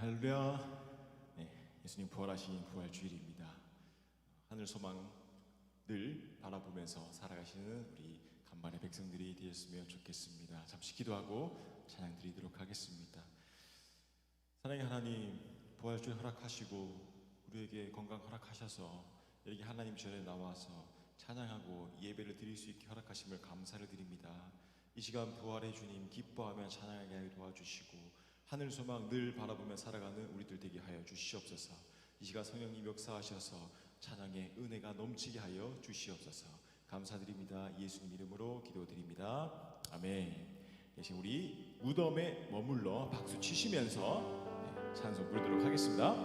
할렐루야. 예수님 부활하신 부활주일입니다. 하늘 소망 늘 바라보면서 살아가시는 우리 간만의 백성들이 되었으면 좋겠습니다. 잠시 기도하고 찬양 드리도록 하겠습니다. 사랑의 하나님, 부활주일 허락하시고 우리에게 건강 허락하셔서 여기 하나님 전에 나와서 찬양하고 예배를 드릴 수 있게 허락하심을 감사를 드립니다. 이 시간 부활의 주님 기뻐하며 찬양하게 하여 도와주시고 하늘 소망 늘 바라보며 살아가는 우리들 되게 하여 주시옵소서. 이 시간 성령님 역사하셔서 찬양의 은혜가 넘치게 하여 주시옵소서. 감사드립니다. 예수님 이름으로 기도드립니다. 아멘. 대신 우리 무덤에 머물러 박수 치시면서 찬송 부르도록 하겠습니다.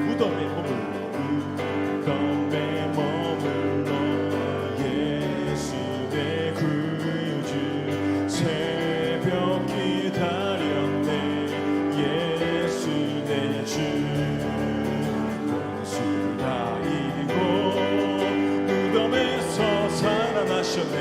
무덤에 머물러 예수 내 구주 새벽 기다렸네. 예수 내 주 원수 다 이기고 무덤에서 살아나셨네.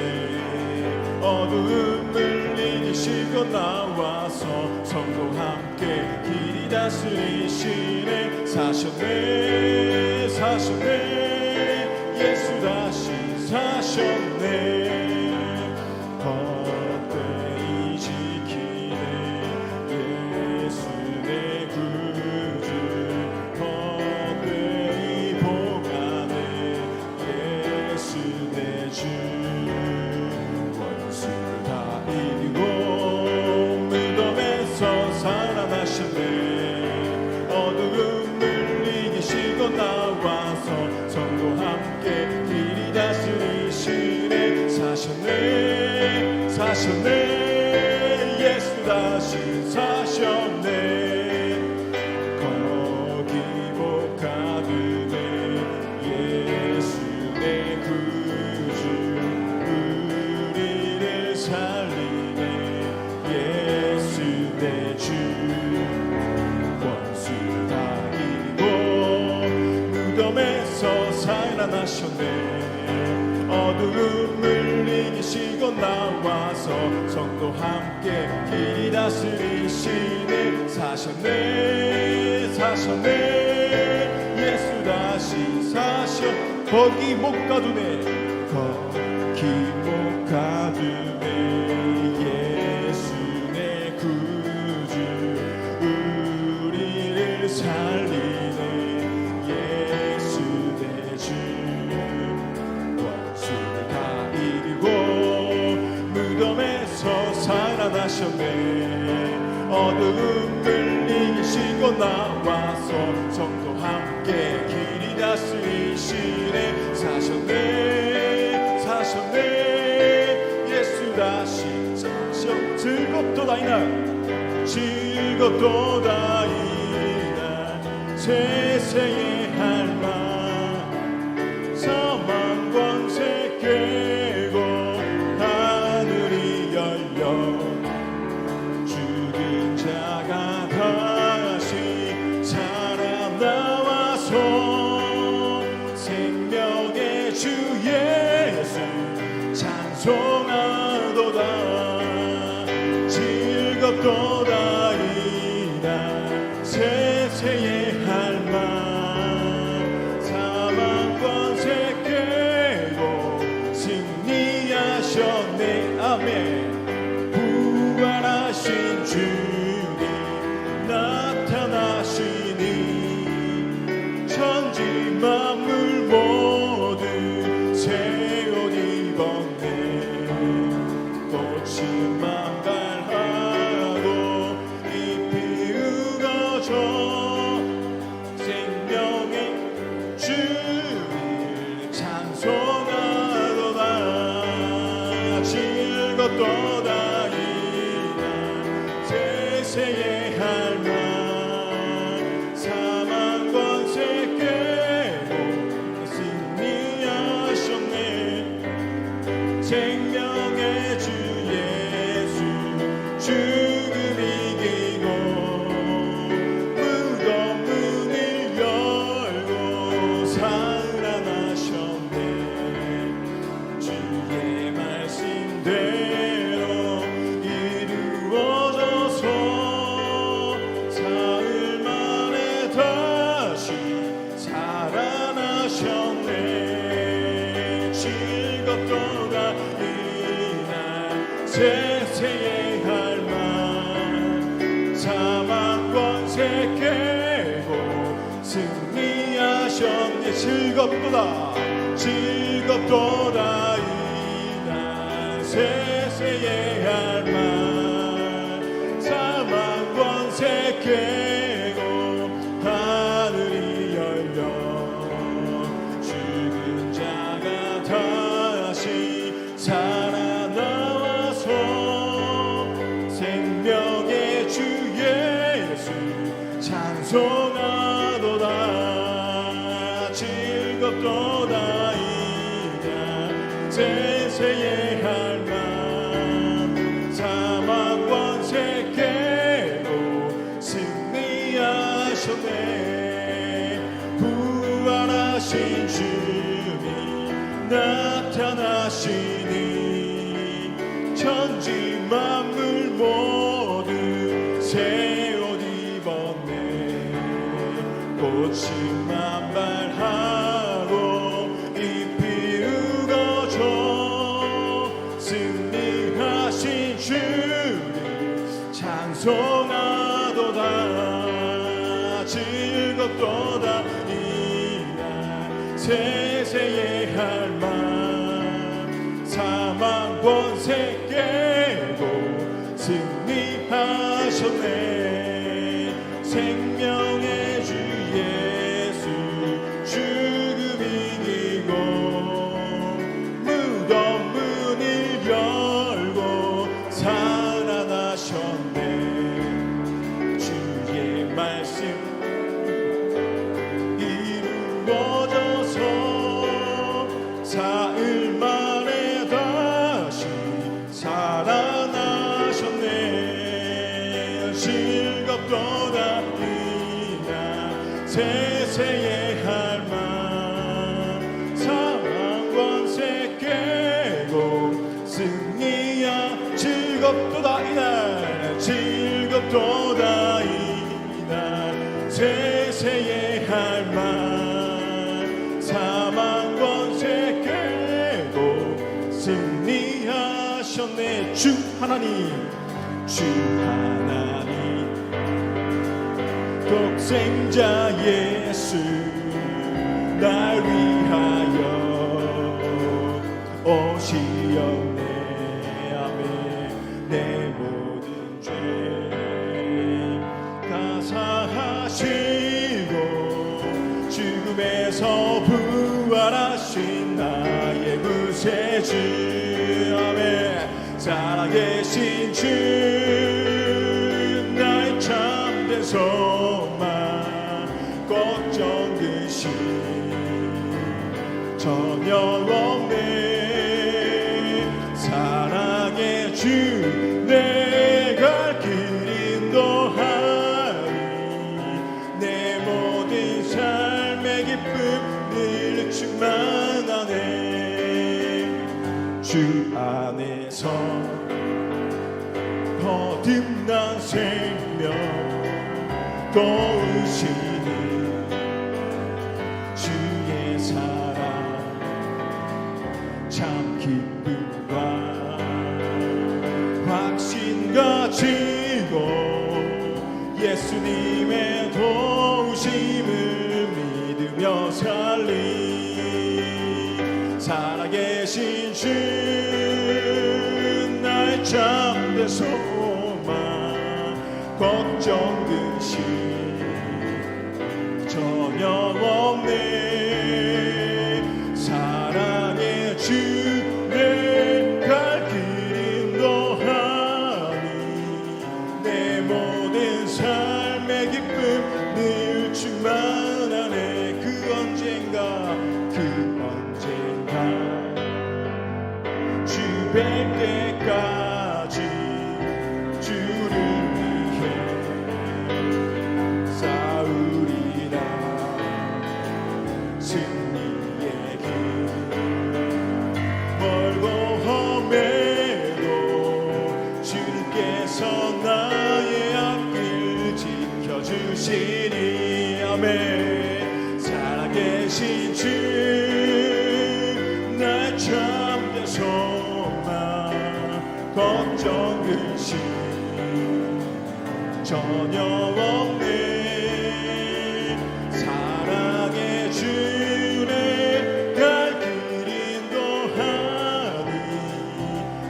어두움을 이기시고 나와서 성도 함께 길이 다스리시네. 사셨네 사셨네 예수 다시 사셨네. 헛되이 지키네 예수 내 구주 헛되이 보가네 예수 내 주 원수 다 이기고 무덤에서 살아나셨네. 어두움을 이기시고 나와서 성도 함께 길이 다스리시네. 사셨네 사셨네 예수 다시 사셨네. 거기 복 가득해 예수 내 구주 우리를 살리네. 예수 내 주 원수 다 이기고 무덤에서 살아나셨네. 어두움을 이기시고 나와서 성도 함께 길이 다스리시네. 사셨네 사셨네 예수 다시 사셨. 거기 못 가두네 거기 못 가두네 예수 내 구주 우리를 살리네. 예수 내 주 원수 다 이기고 무덤에서 살아나셨네. 어두움을 이기시고 나와서 성도 함께 길이 다스리시네. 사셨네 사셨네 예수 다시 사셨. 즐겁도다이나 즐겁도다이나 세세의 할망 사망 권세 깨고 하늘이 열려 죽은 자가 다시 살아 나와서 생명의 주 예수 찬송하도다. 즐겁도다이다 세세의 할망 세세의 할망 사망 권세 깨고 승리하셨네. 즐겁도다 즐겁도다 이날 세세의 할망 사망 권세 깨고 하늘이 열려 죽은 자가 다시 살아나와서 생명의 주 예수 찬송하도다. 즐겁도다 이날 세세의 할망 사망 권세 깨고 승리하셨네. 부활하신 주님 나타나시니 천지 만물 모두 새 옷 입었네. 꽃이 만발하고 잎이 우거져 승리하신 주님 찬송하도다. 즐겁도다 이날 세세의 할망 사망 권세 깨고 승리하셨네. 생명의 주 예수 죽음 이기고 무덤 문을 열고 살아나셨네. 주의 말씀 이루어져서 사흘 만에 다시 살아나셨네. 즐겁도다 이날 세세의 할망 사망 권세 깨고 승리야. 즐겁도다 이날 즐겁도다 이날 세세의 할망 사망 권세 깨고 승리하셨네. 주 하나님 독생자 예수 날 위하여 오시었네. 아멘. 내 모든 죄 가사하시고 죽음에서 부활하신 나의 구세주. 아멘. 살아계신 주 나의 참된 소망 걱정 근심 전혀 없네. 사랑의 주 내 갈 길 인도하리. 내 모든 삶의 기쁨 늘 충만하네. 주 안에서 거듭난 생명 도우시니 주의 사랑 참 기쁨과 확신 가지고 예수님의 도우심을 믿으며 살리. 살아계신 주 나의 참된 소망 걱정 근심 전혀 없네. 사랑의 주 내 갈 길 인도하니 내 모든 삶의 기쁨 늘 충만하네. 그 언젠가 주 뵐 때까지 주를 위해 싸우리라. 승리의 길 멀고 험해도 주님께서 나의 앞길 지켜주시니. 아멘. 살아계신 주 나의 참된 소망 전혀 없네. 사랑의 주네 갈 길 인도하니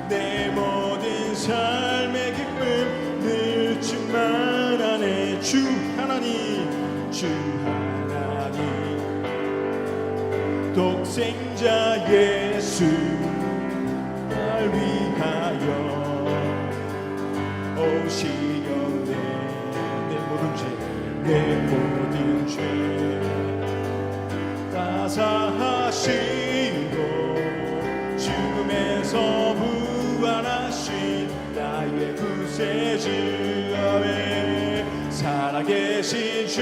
내 모든 삶의 기쁨 늘 충만하네. 주 하나님 독생자 예수 날 위하여 오시려네. 내 모든 죄 다 사하시고 죽음에서 부활하신 나의 구세주 아멘. 살아계신 주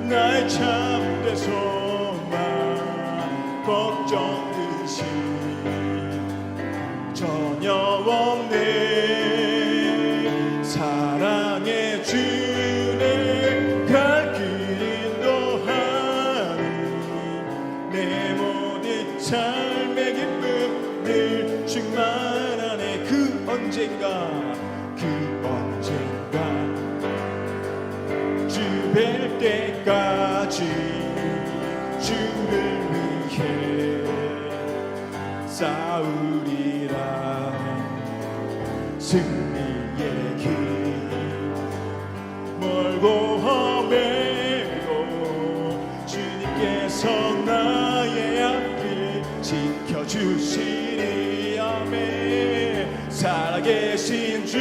나의 참된 소망 걱정 근심 전혀 없네. 사랑의 주네 갈 길 인도하니 내 모든 삶의 기쁨 늘 충만하네. 그 언젠가 주 뵐 때까지 주를 위해 싸우리라. 승리의 길 멀고 험해도 주님께서 나의 앞길 지켜주시리 아멘. 살아계신 주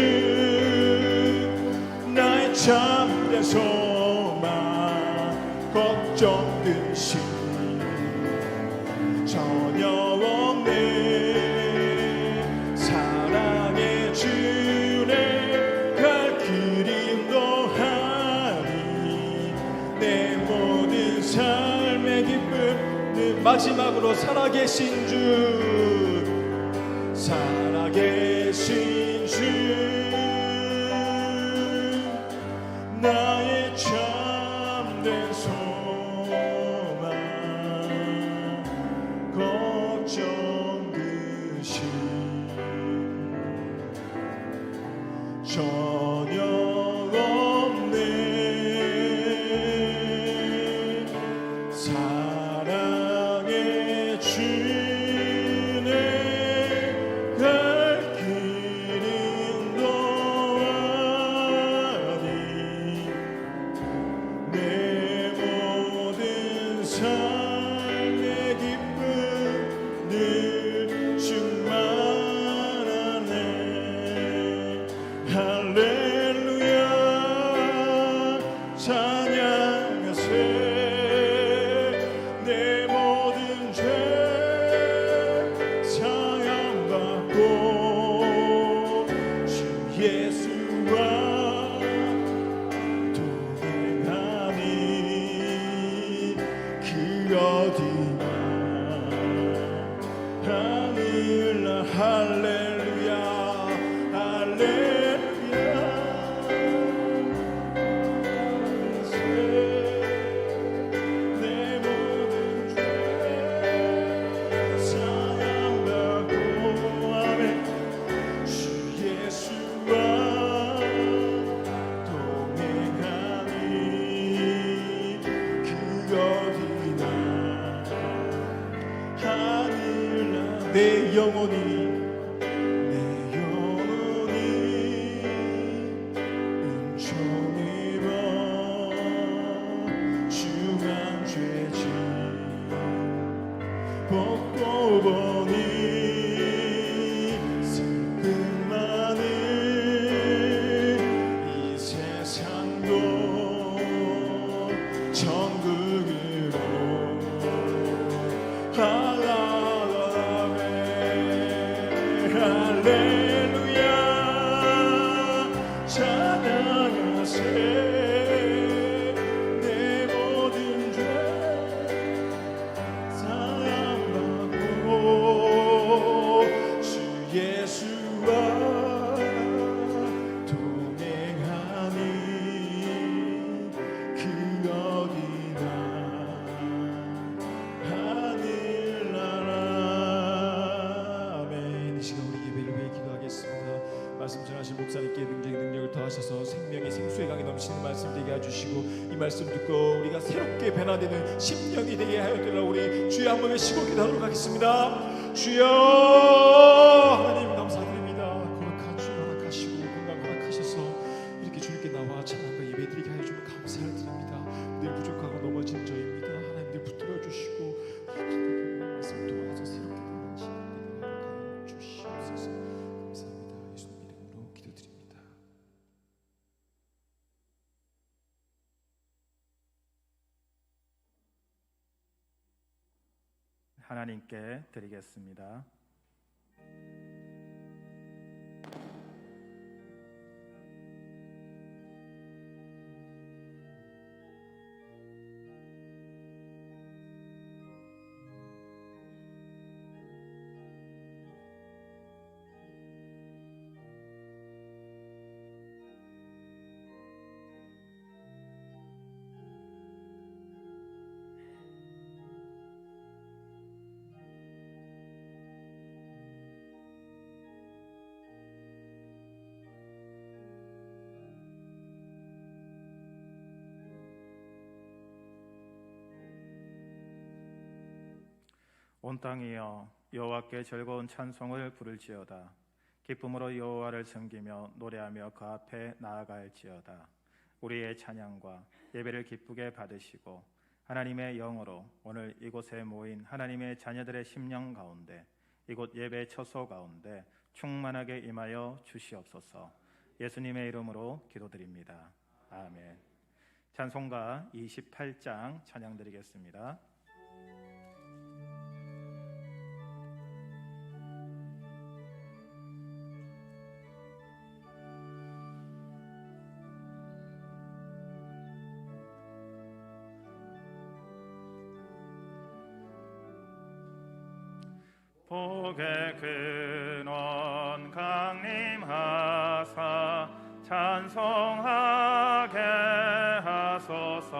나의 참된 소망 걱정 근심 전혀 없네. 사랑의 주네 갈 길 인도하니 내 모든 삶의 기쁨. 마지막으로 살아계신 주 살아계신 주 나의 참된 소망 걱정 근심 전혀 없네. 사랑의 주네 갈 길 인도하니 내 모든 삶의 기쁨 늘 충만하네. 할렐루야 찬양하세. 내 모든 죄 사함받고 주 예수와 동행하니 그 어디나 하늘나 할렐루야 할렐루야. 내 모든 죄 사함받고 아멘. 주 예수와 동행하니 그 어디나 하늘나 내 영혼이 은총입어 중한 죄짐 벗고 보니 슬픔 많은 이 세상도 천국으로 하나님의 주시고 이 말씀 듣고 우리가 새롭게 변화되는 심령이 되게 하여 달라. 우리 주여 한 번 외치고 기도하도록 하겠습니다. 주여 하나님 감사드립니다. 거룩한 주여 허락하시고 건강 허락하셔서 이렇게 주님께 나와 찬양과 예배드리게 하여 주면 감사를 드립니다. 늘 부족하고 넘어진 저입니다. 하나님 늘 붙들어 주시고 말씀 도와서 새롭게 되는 시간 되게 하여 주시옵소서. 감사합니다. 예수님 이름으로 기도드립니다. 하나님께 드리겠습니다. 온 땅이여 여호와께 즐거운 찬송을 부를지어다. 기쁨으로 여호와를 섬기며 노래하며 그 앞에 나아갈지어다. 우리의 찬양과 예배를 기쁘게 받으시고 하나님의 영으로 오늘 이곳에 모인 하나님의 자녀들의 심령 가운데 이곳 예배 처소 가운데 충만하게 임하여 주시옵소서. 예수님의 이름으로 기도드립니다. 아멘. 찬송가 28장 찬양드리겠습니다. 복의 근원 강림하사 찬송하게 하소서.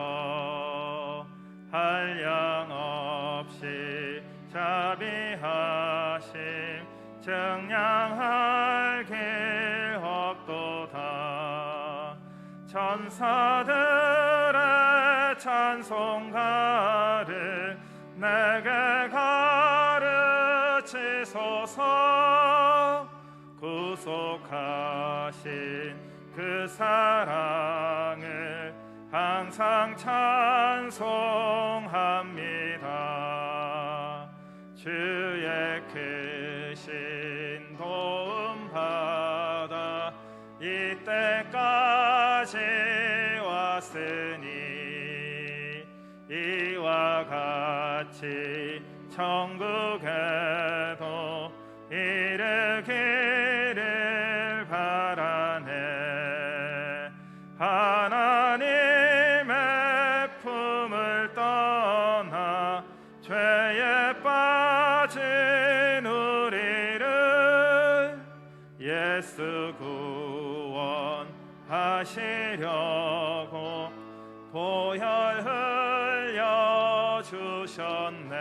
한량 없이 자비하심 증량할 길 없도다. 천사들의 찬송가를 내게 가르치소서. 구속하신 그 사랑을 항상 찬송합니다. 주의 크신 도움 받아 이때까지 왔으니 이와 같이 천국에도 이르기를 바라네. 하나님의 품을 떠나 죄에 빠진 우리를 예수 구원하시려고 보혈 흘려 주셨네.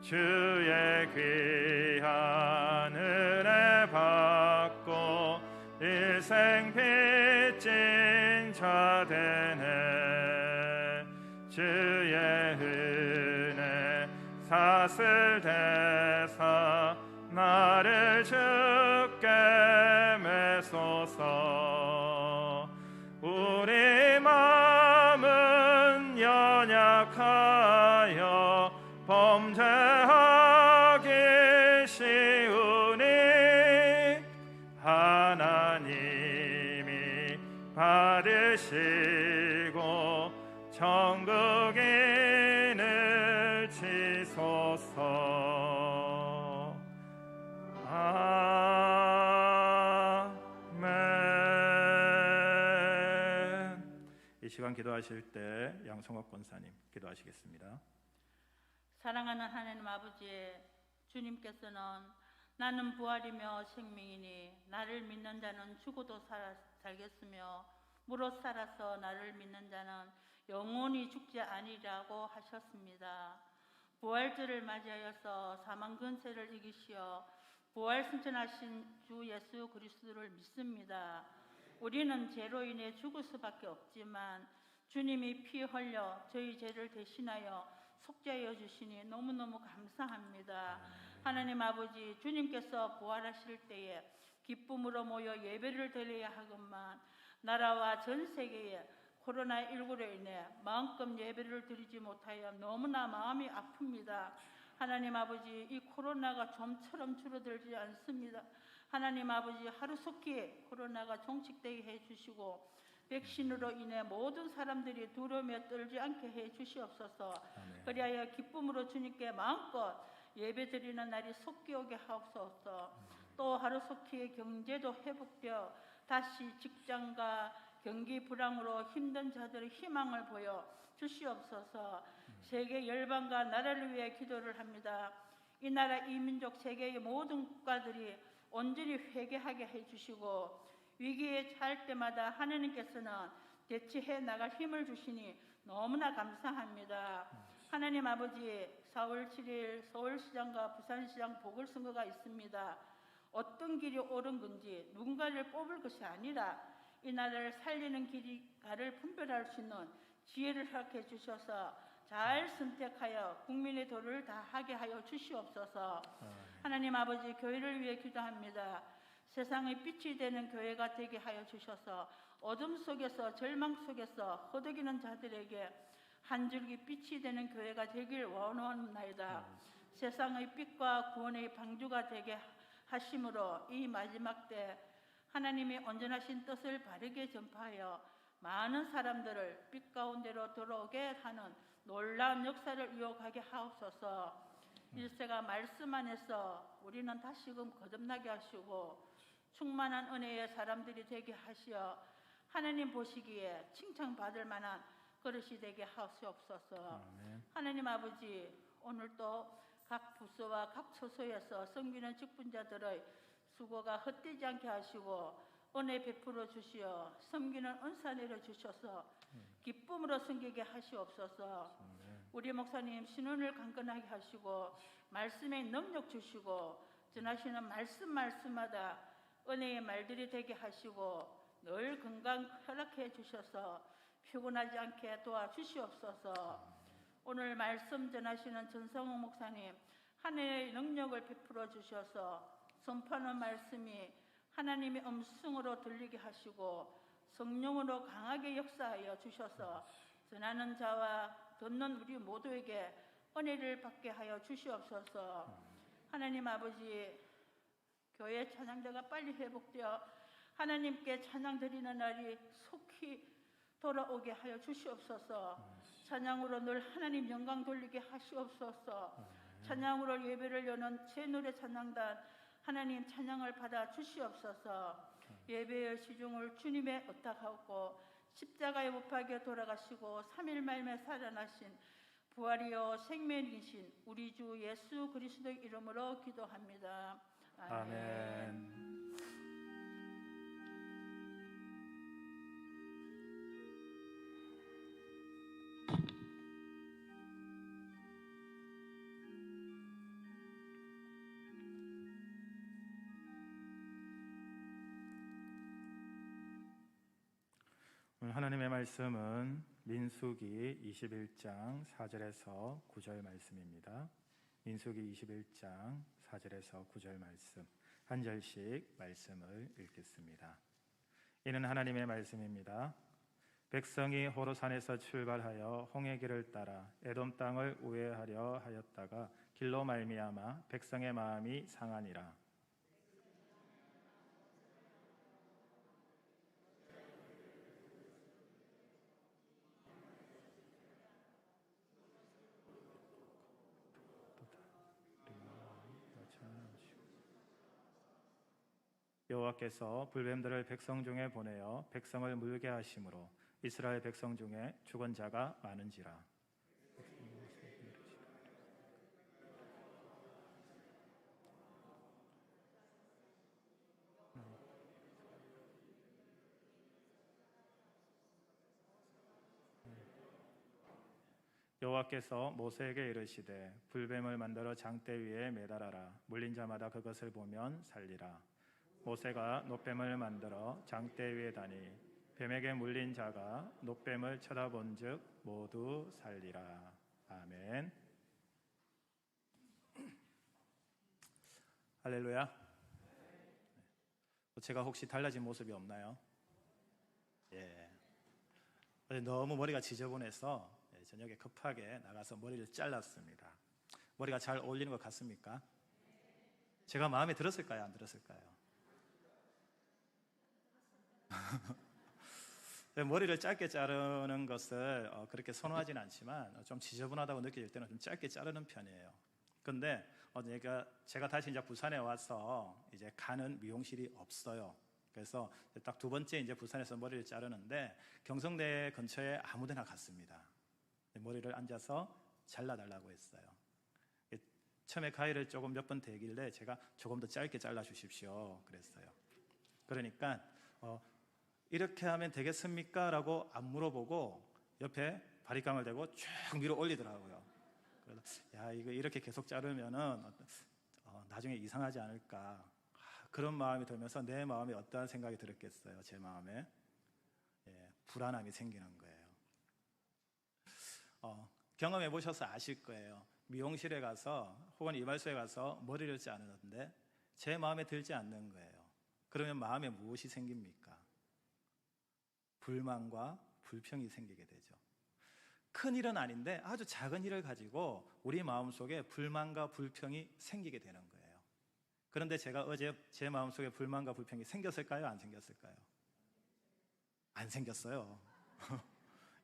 주의 귀한 은혜 받고 일생 빚진 자 되네. 주의 은혜 사슬 대사 나를 주께 매소서. 우리 마음은 연약하여 범죄하기 쉬우니 하나님이 받으시고 천국인을 치소서. 아멘. 이 시간 기도하실 때 양성옥 권사님 기도하시겠습니다. 사랑하는 하나님 아버지, 주님께서는 나는 부활이며 생명이니 나를 믿는 자는 죽어도 살겠으며 무릇 살아서 나를 믿는 자는 영원히 죽지 아니라고 하셨습니다. 부활절을 맞이하여서 사망 근세를 이기시어 부활 승천하신 주 예수 그리스도를 믿습니다. 우리는 죄로 인해 죽을 수밖에 없지만 주님이 피 흘려 저희 죄를 대신하여 속죄하여 주시니 너무너무 감사합니다. 하나님 아버지, 주님께서 부활하실 때에 기쁨으로 모여 예배를 드려야 하건만 나라와 전 세계에 코로나19로 인해 마음껏 예배를 드리지 못하여 너무나 마음이 아픕니다. 하나님 아버지, 이 코로나가 좀처럼 줄어들지 않습니다. 하나님 아버지, 하루속히 코로나가 종식되게 해주시고 백신으로 인해 모든 사람들이 두려움에 떨지 않게 해주시옵소서. 그리하여 기쁨으로 주님께 마음껏 예배드리는 날이 속히 오게 하옵소서. 또 하루속히 경제도 회복되어 다시 직장과 경기 불황으로 힘든 자들의 희망을 보여 주시옵소서. 세계 열방과 나라를 위해 기도를 합니다. 이 나라 이 민족 세계의 모든 국가들이 온전히 회개하게 해주시고 위기에 처할 때마다 하나님께서는 대처해 나갈 힘을 주시니 너무나 감사합니다. 하나님 아버지, 4월 7일 서울시장과 부산시장 보궐선거가 있습니다. 어떤 길이 옳은 건지 누군가를 뽑을 것이 아니라 이 나라를 살리는 길을 분별할 수 있는 지혜를 허락해 주셔서 잘 선택하여 국민의 도를 다하게 하여 주시옵소서. 하나님 아버지, 교회를 위해 기도합니다. 세상의 빛이 되는 교회가 되게 하여 주셔서 어둠 속에서 절망 속에서 허덕이는 자들에게 한 줄기 빛이 되는 교회가 되길 원하옵나이다. 세상의 빛과 구원의 방주가 되게 하심으로 이 마지막 때 하나님의 온전하신 뜻을 바르게 전파하여 많은 사람들을 빛 가운데로 들어오게 하는 놀라운 역사를 이어가게 하옵소서. 일세가 말씀 안에서 우리는 다시금 거듭나게 하시고 충만한 은혜의 사람들이 되게 하시어 하나님 보시기에 칭찬받을 만한 그릇이 되게 하시옵소서. 하나님 아버지, 오늘도 각 부서와 각 처소에서 섬기는 직분자들의 수고가 헛되지 않게 하시고 은혜 베풀어 주시어 섬기는 은사 내려 주셔서 기쁨으로 섬기게 하시옵소서. 우리 목사님 신원을 강건하게 하시고 말씀에 능력 주시고 전하시는 말씀마다 은혜의 말들이 되게 하시고 늘 건강 허락해 주셔서 피곤하지 않게 도와주시옵소서. 오늘 말씀 전하시는 전성호 목사님 하나님의 능력을 베풀어 주셔서 선포하는 말씀이 하나님의 음성으로 들리게 하시고 성령으로 강하게 역사하여 주셔서 전하는 자와 듣는 우리 모두에게 은혜를 받게 하여 주시옵소서. 하나님 아버지, 교회 찬양대가 빨리 회복되어 하나님께 찬양 드리는 날이 속히 돌아오게 하여 주시옵소서. 찬양으로 늘 하나님 영광 돌리게 하시옵소서. 찬양으로 예배를 여는 제 노래 찬양단 하나님 찬양을 받아 주시옵소서. 예배의 시중을 주님의 의탁하고 십자가에 못 박혀 돌아가시고 3일 만에 살아나신 부활이요 생명이신 우리 주 예수 그리스도의 이름으로 기도합니다. 아멘. 오늘 하나님의 말씀은 민수기 21장 4절에서 9절 말씀입니다. 민수기 21장 4절에서 9절 말씀 한 절씩 말씀을 읽겠습니다. 이는 하나님의 말씀입니다. 백성이 호로산에서 출발하여 홍해 길을 따라 에돔 땅을 우회하려 하였다가 길로 말미암아 백성의 마음이 상하니라. 여호와께서 불뱀들을 백성 중에 보내어 백성을 물게 하심으로 이스라엘 백성 중에 죽은 자가 많은지라. 여호와께서 모세에게 이르시되 불뱀을 만들어 장대 위에 매달아라. 물린 자마다 그것을 보면 살리라. 모세가 놋뱀을 만들어 장대 위에 다니 뱀에게 물린 자가 놋뱀을 쳐다본즉 모두 살리라. 아멘. 할렐루야. 제가 혹시 달라진 모습이 없나요? 예. 어제 너무 머리가 지저분해서 저녁에 급하게 나가서 머리를 잘랐습니다. 머리가 잘 어울리는 것 같습니까? 제가 마음에 들었을까요? 안 들었을까요? 머리를 짧게 자르는 것을 그렇게 선호하진 않지만 좀 지저분하다고 느껴질 때는 좀 짧게 자르는 편이에요. 근데 제가 다시 이제 부산에 와서 이제 가는 미용실이 없어요. 그래서 딱 두 번째 이제 부산에서 머리를 자르는데 경성대 근처에 아무데나 갔습니다. 머리를 앉아서 잘라달라고 했어요. 처음에 가위를 조금 몇 번 대길래 제가 조금 더 짧게 잘라 주십시오 그랬어요. 그러니까 이렇게 하면 되겠습니까? 라고 안 물어보고 옆에 바리깡을 대고 쭉 위로 올리더라고요. 그래서 야, 이거 이렇게 계속 자르면은 나중에 이상하지 않을까, 그런 마음이 들면서 내 마음에 어떠한 생각이 들었겠어요. 제 마음에 불안함이 생기는 거예요. 경험해 보셔서 아실 거예요. 미용실에 가서 혹은 이발소에 가서 머리를 자르는데 제 마음에 들지 않는 거예요. 그러면 마음에 무엇이 생깁니까? 불만과 불평이 생기게 되죠. 큰 일은 아닌데 아주 작은 일을 가지고 우리 마음속에 불만과 불평이 생기게 되는 거예요. 그런데 제가 어제 제 마음속에 불만과 불평이 생겼을까요? 안 생겼을까요? 안 생겼어요.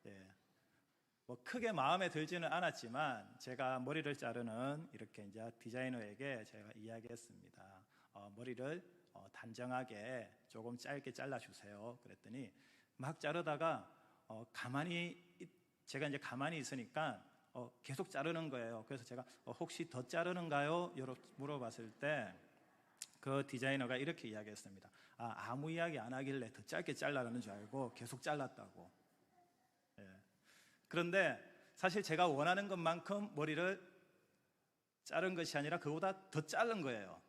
예. 뭐 크게 마음에 들지는 않았지만 제가 머리를 자르는 이렇게 이제 디자이너에게 제가 이야기했습니다. 머리를 단정하게 조금 짧게 잘라주세요. 그랬더니 막 자르다가 제가 이제 가만히 있으니까 계속 자르는 거예요. 그래서 제가 혹시 더 자르는가요? 이렇게 물어봤을 때 그 디자이너가 이렇게 이야기했습니다. 아무 이야기 안 하길래 더 짧게 잘라라는 줄 알고 계속 잘랐다고. 예. 그런데 사실 제가 원하는 것만큼 머리를 자른 것이 아니라 그보다 더 자른 거예요.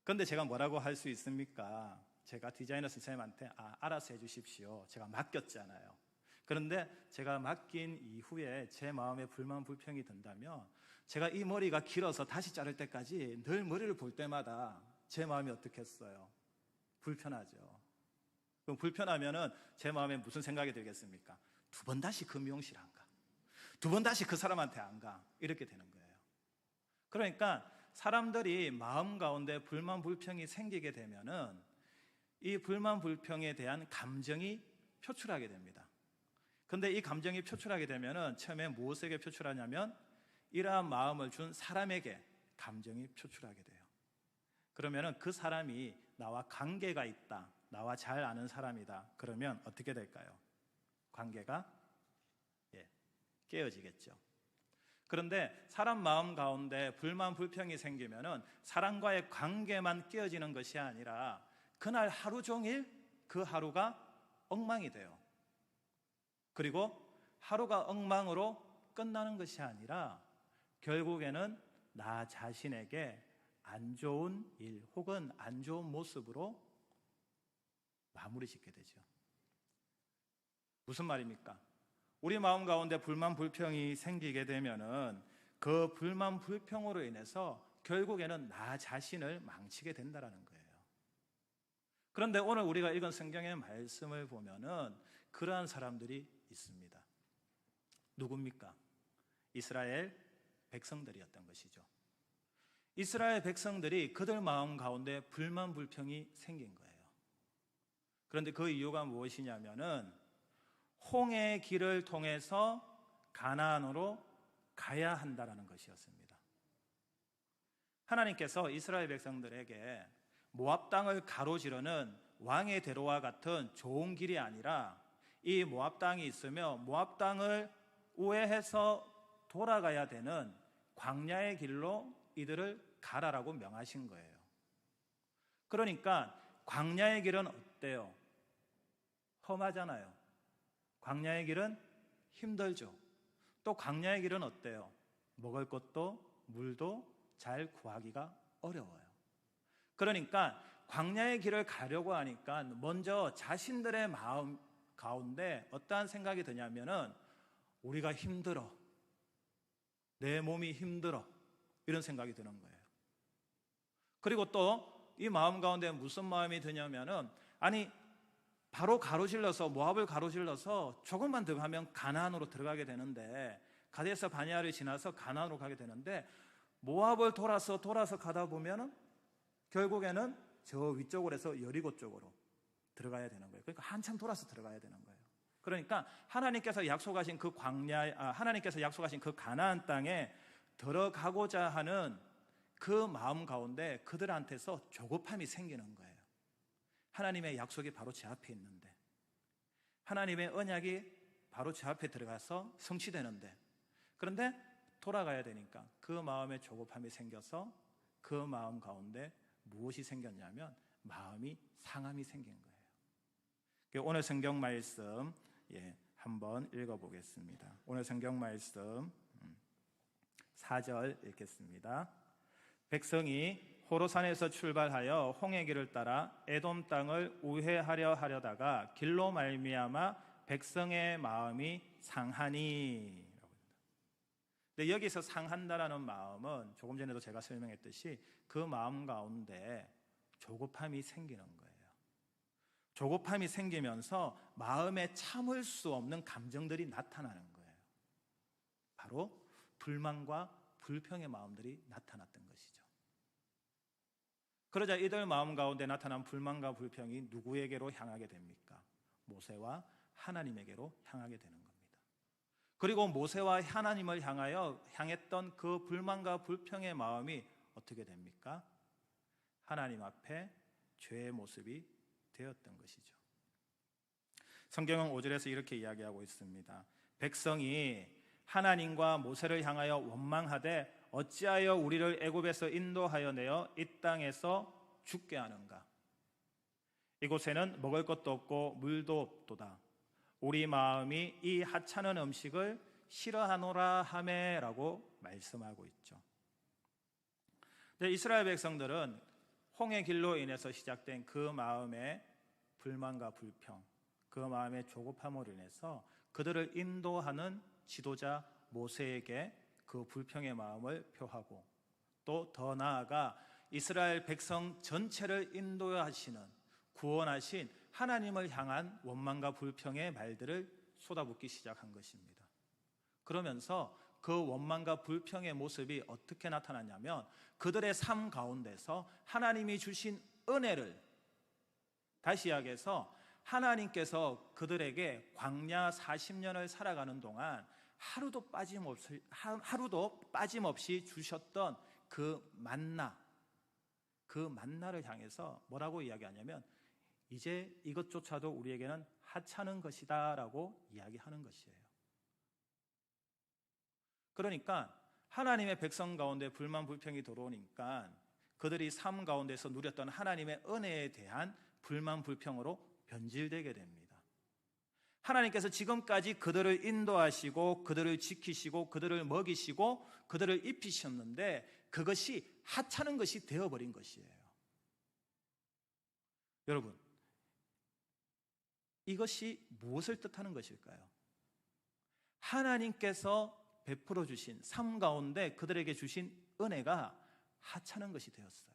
그런데 제가 뭐라고 할 수 있습니까? 제가 디자이너 선생님한테 알아서 해주십시오. 제가 맡겼잖아요. 그런데 제가 맡긴 이후에 제 마음에 불만 불평이 든다면 제가 이 머리가 길어서 다시 자를 때까지 늘 머리를 볼 때마다 제 마음이 어떻겠어요? 불편하죠. 그럼 불편하면은 제 마음에 무슨 생각이 들겠습니까? 두 번 다시 그 미용실 안 가. 두 번 다시 그 사람한테 안 가. 이렇게 되는 거예요. 그러니까 사람들이 마음 가운데 불만 불평이 생기게 되면은 이 불만 불평에 대한 감정이 표출하게 됩니다. 근데 이 감정이 표출하게 되면은 처음에 무엇에게 표출하냐면 이러한 마음을 준 사람에게 감정이 표출하게 돼요. 그러면은 그 사람이 나와 관계가 있다, 나와 잘 아는 사람이다. 그러면 어떻게 될까요? 관계가 깨어지겠죠. 그런데 사람 마음 가운데 불만 불평이 생기면은 사람과의 관계만 깨어지는 것이 아니라 그날 하루 종일 그 하루가 엉망이 돼요. 그리고 하루가 엉망으로 끝나는 것이 아니라 결국에는 나 자신에게 안 좋은 일 혹은 안 좋은 모습으로 마무리 짓게 되죠. 무슨 말입니까? 우리 마음 가운데 불만 불평이 생기게 되면은 그 불만 불평으로 인해서 결국에는 나 자신을 망치게 된다라는 거예요. 그런데 오늘 우리가 읽은 성경의 말씀을 보면은 그러한 사람들이 있습니다. 누굽니까? 이스라엘 백성들이었던 것이죠. 이스라엘 백성들이 그들 마음 가운데 불만 불평이 생긴 거예요. 그런데 그 이유가 무엇이냐면은 홍해의 길을 통해서 가나안으로 가야 한다라는 것이었습니다. 하나님께서 이스라엘 백성들에게 모압 땅을 가로지르는 왕의 대로와 같은 좋은 길이 아니라 이 모압 땅이 있으며 모압 땅을 우회해서 돌아가야 되는 광야의 길로 이들을 가라라고 명하신 거예요. 그러니까 광야의 길은 어때요? 험하잖아요. 광야의 길은 힘들죠. 또 광야의 길은 어때요? 먹을 것도 물도 잘 구하기가 어려워요. 그러니까 광야의 길을 가려고 하니까 먼저 자신들의 마음 가운데 어떠한 생각이 드냐면은 우리가 힘들어, 내 몸이 힘들어, 이런 생각이 드는 거예요. 그리고 또 이 마음 가운데 무슨 마음이 드냐면은 아니 바로 가로질러서 모압을 가로질러서 조금만 더 가면 가나안으로 들어가게 되는데, 가데스 바네아를 지나서 가나안으로 가게 되는데 모압을 돌아서 가다 보면은 결국에는 저 위쪽으로 해서 여리고 쪽으로 들어가야 되는 거예요. 그러니까 한참 돌아서 들어가야 되는 거예요. 그러니까 하나님께서 약속하신 그 하나님께서 약속하신 그 가나안 땅에 들어가고자 하는 그 마음 가운데 그들한테서 조급함이 생기는 거예요. 하나님의 약속이 바로 제 앞에 있는데, 하나님의 언약이 바로 제 앞에 들어가서 성취되는데, 그런데 돌아가야 되니까 그 마음에 조급함이 생겨서 그 마음 가운데 무엇이 생겼냐면 마음이 상함이 생긴 거예요. 오늘 성경 말씀 한번 읽어보겠습니다. 오늘 성경 말씀 4절 읽겠습니다. 백성이 호로산에서 출발하여 홍해길을 따라 에돔 땅을 우회하려 하려다가 길로 말미암아 백성의 마음이 상하니. 근데 여기서 상한다라는 마음은 조금 전에도 제가 설명했듯이 그 마음 가운데 조급함이 생기는 거예요. 조급함이 생기면서 마음에 참을 수 없는 감정들이 나타나는 거예요. 바로 불만과 불평의 마음들이 나타났던 것이죠. 그러자 이들 마음 가운데 나타난 불만과 불평이 누구에게로 향하게 됩니까? 모세와 하나님에게로 향하게 되는 겁니다. 그리고 모세와 하나님을 향했던 그 불만과 불평의 마음이 어떻게 됩니까? 하나님 앞에 죄의 모습이 되었던 것이죠. 성경은 5절에서 이렇게 이야기하고 있습니다. 백성이 하나님과 모세를 향하여 원망하되 어찌하여 우리를 애굽에서 인도하여 내어 이 땅에서 죽게 하는가? 이곳에는 먹을 것도 없고 물도 없도다. 우리 마음이 이 하찮은 음식을 싫어하노라 하매라고 말씀하고 있죠. 이스라엘 백성들은 홍해 길로 인해서 시작된 그 마음의 불만과 불평, 그 마음의 조급함으로 인해서 그들을 인도하는 지도자 모세에게 그 불평의 마음을 표하고, 또 더 나아가 이스라엘 백성 전체를 인도하시는 구원하신 하나님을 향한 원망과 불평의 말들을 쏟아붓기 시작한 것입니다. 그러면서 그 원망과 불평의 모습이 어떻게 나타났냐면 그들의 삶 가운데서 하나님이 주신 은혜를, 다시 이야기해서 하나님께서 그들에게 광야 40년을 살아가는 동안 하루도 빠짐없이 주셨던 그 만나를 향해서 뭐라고 이야기하냐면 이제 이것조차도 우리에게는 하찮은 것이다 라고 이야기하는 것이에요. 그러니까 하나님의 백성 가운데 불만 불평이 들어오니까 그들이 삶 가운데서 누렸던 하나님의 은혜에 대한 불만 불평으로 변질되게 됩니다. 하나님께서 지금까지 그들을 인도하시고 그들을 지키시고 그들을 먹이시고 그들을 입히셨는데 그것이 하찮은 것이 되어버린 것이에요. 여러분, 이것이 무엇을 뜻하는 것일까요? 하나님께서 베풀어 주신 삶 가운데 그들에게 주신 은혜가 하찮은 것이 되었어요.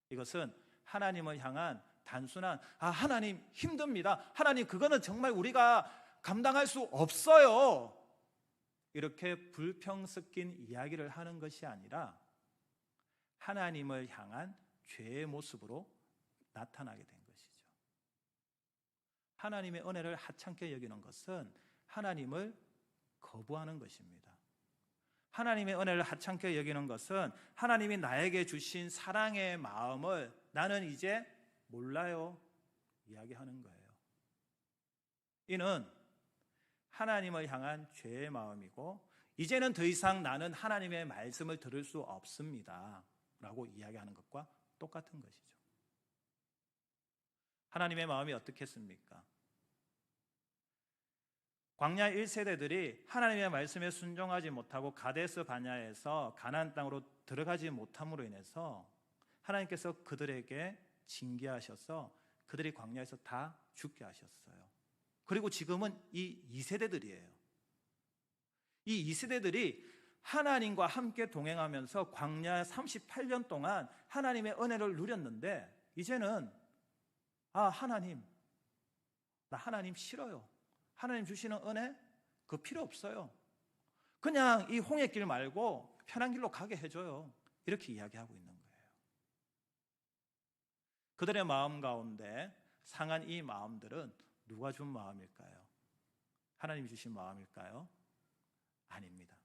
이것은 하나님을 향한 단순한 하나님 힘듭니다, 하나님 그거는 정말 우리가 감당할 수 없어요, 이렇게 불평 섞인 이야기를 하는 것이 아니라 하나님을 향한 죄의 모습으로 나타나게 된 것이죠. 하나님의 은혜를 하찮게 여기는 것은 하나님을 거부하는 것입니다. 하나님의 은혜를 하찮게 여기는 것은 하나님이 나에게 주신 사랑의 마음을 나는 이제 몰라요 이야기하는 거예요. 이는 하나님을 향한 죄의 마음이고 이제는 더 이상 나는 하나님의 말씀을 들을 수 없습니다 라고 이야기하는 것과 똑같은 것이죠. 하나님의 마음이 어떻겠습니까? 광야 1세대들이 하나님의 말씀에 순종하지 못하고 가데스 바네아에서 가나안 땅으로 들어가지 못함으로 인해서 하나님께서 그들에게 징계하셔서 그들이 광야에서 다 죽게 하셨어요. 그리고 지금은 이 2세대들이에요. 이 2세대들이 하나님과 함께 동행하면서 광야 38년 동안 하나님의 은혜를 누렸는데 이제는 하나님, 나 하나님 싫어요. 하나님 주시는 은혜 그거 필요 없어요. 그냥 이 홍해길 말고 편한 길로 가게 해줘요. 이렇게 이야기하고 있는 거예요. 그들의 마음 가운데 상한 이 마음들은 누가 준 마음일까요? 하나님이 주신 마음일까요? 아닙니다.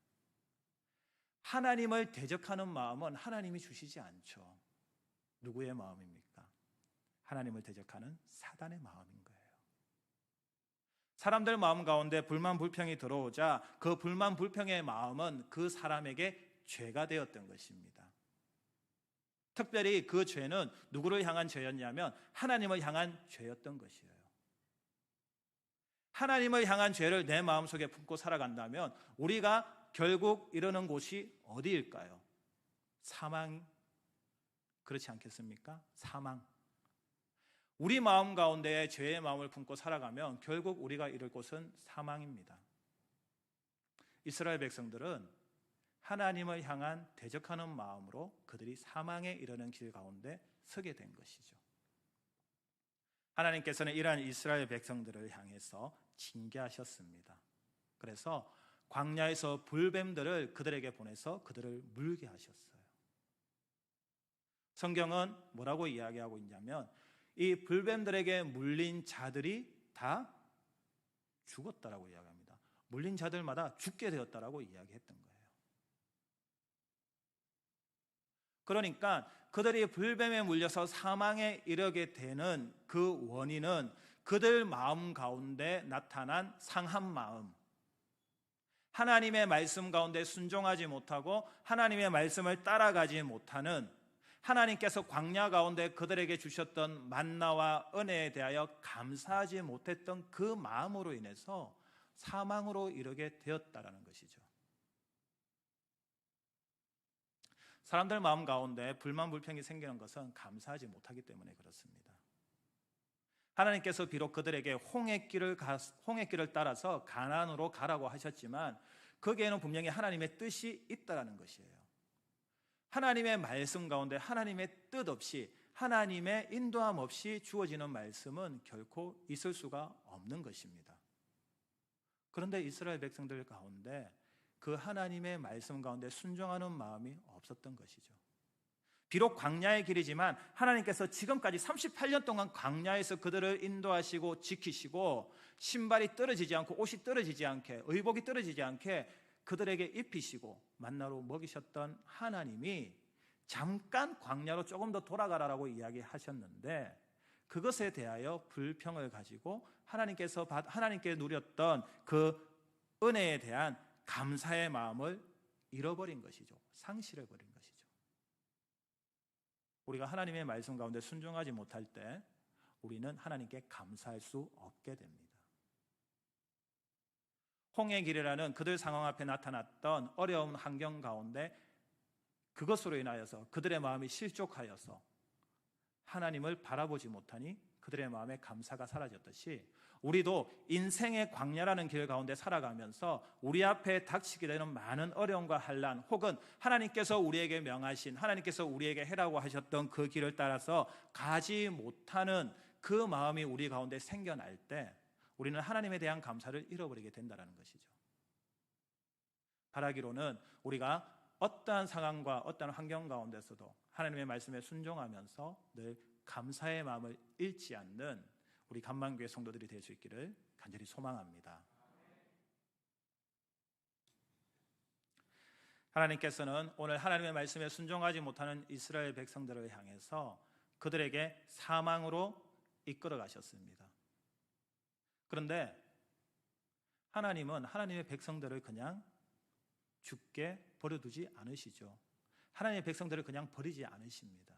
하나님을 대적하는 마음은 하나님이 주시지 않죠. 누구의 마음입니까? 하나님을 대적하는 사단의 마음인 거예요. 사람들 마음 가운데 불만 불평이 들어오자 그 불만 불평의 마음은 그 사람에게 죄가 되었던 것입니다. 특별히 그 죄는 누구를 향한 죄였냐면 하나님을 향한 죄였던 것이에요. 하나님을 향한 죄를 내 마음속에 품고 살아간다면 우리가 결국 이르는 곳이 어디일까요? 사망, 그렇지 않겠습니까? 사망. 우리 마음 가운데 죄의 마음을 품고 살아가면 결국 우리가 이를 곳은 사망입니다. 이스라엘 백성들은 하나님을 향한 대적하는 마음으로 그들이 사망에 이르는 길 가운데 서게 된 것이죠. 하나님께서는 이러한 이스라엘 백성들을 향해서 징계하셨습니다. 그래서 광야에서 불뱀들을 그들에게 보내서 그들을 물게 하셨어요. 성경은 뭐라고 이야기하고 있냐면 이 불뱀들에게 물린 자들이 다 죽었다라고 이야기합니다. 물린 자들마다 죽게 되었다라고 이야기했던 거예요. 그러니까 그들이 불뱀에 물려서 사망에 이르게 되는 그 원인은 그들 마음 가운데 나타난 상한 마음, 하나님의 말씀 가운데 순종하지 못하고 하나님의 말씀을 따라가지 못하는, 하나님께서 광야 가운데 그들에게 주셨던 만나와 은혜에 대하여 감사하지 못했던 그 마음으로 인해서 사망으로 이르게 되었다라는 것이죠. 사람들 마음 가운데 불만 불평이 생기는 것은 감사하지 못하기 때문에 그렇습니다. 하나님께서 비록 그들에게 홍해길을 따라서 가나안으로 가라고 하셨지만 거기에는 분명히 하나님의 뜻이 있다라는 것이에요. 하나님의 말씀 가운데 하나님의 뜻 없이, 하나님의 인도함 없이 주어지는 말씀은 결코 있을 수가 없는 것입니다. 그런데 이스라엘 백성들 가운데 그 하나님의 말씀 가운데 순종하는 마음이 없었던 것이죠. 비록 광야의 길이지만 하나님께서 지금까지 38년 동안 광야에서 그들을 인도하시고 지키시고 신발이 떨어지지 않고 옷이 떨어지지 않게, 의복이 떨어지지 않게 그들에게 입히시고 만나로 먹이셨던 하나님이 잠깐 광야로 조금 더 돌아가라라고 이야기하셨는데 그것에 대하여 불평을 가지고 하나님께 누렸던 그 은혜에 대한 감사의 마음을 잃어버린 것이죠. 상실해버린 것이죠. 우리가 하나님의 말씀 가운데 순종하지 못할 때 우리는 하나님께 감사할 수 없게 됩니다. 홍해 길이라는 그들 상황 앞에 나타났던 어려운 환경 가운데 그것으로 인하여서 그들의 마음이 실족하여서 하나님을 바라보지 못하니 그들의 마음에 감사가 사라졌듯이 우리도 인생의 광야라는 길 가운데 살아가면서 우리 앞에 닥치게 되는 많은 어려움과 환난, 혹은 하나님께서 우리에게 명하신, 하나님께서 우리에게 해라고 하셨던 그 길을 따라서 가지 못하는 그 마음이 우리 가운데 생겨날 때 우리는 하나님에 대한 감사를 잃어버리게 된다는 것이죠. 바라기로는 우리가 어떠한 상황과 어떠한 환경 가운데서도 하나님의 말씀에 순종하면서 늘 감사의 마음을 잃지 않는 우리 감만교회 성도들이 될 수 있기를 간절히 소망합니다. 하나님께서는 오늘 하나님의 말씀에 순종하지 못하는 이스라엘 백성들을 향해서 그들에게 사망으로 이끌어 가셨습니다. 그런데 하나님은 하나님의 백성들을 그냥 죽게 버려두지 않으시죠. 하나님의 백성들을 그냥 버리지 않으십니다.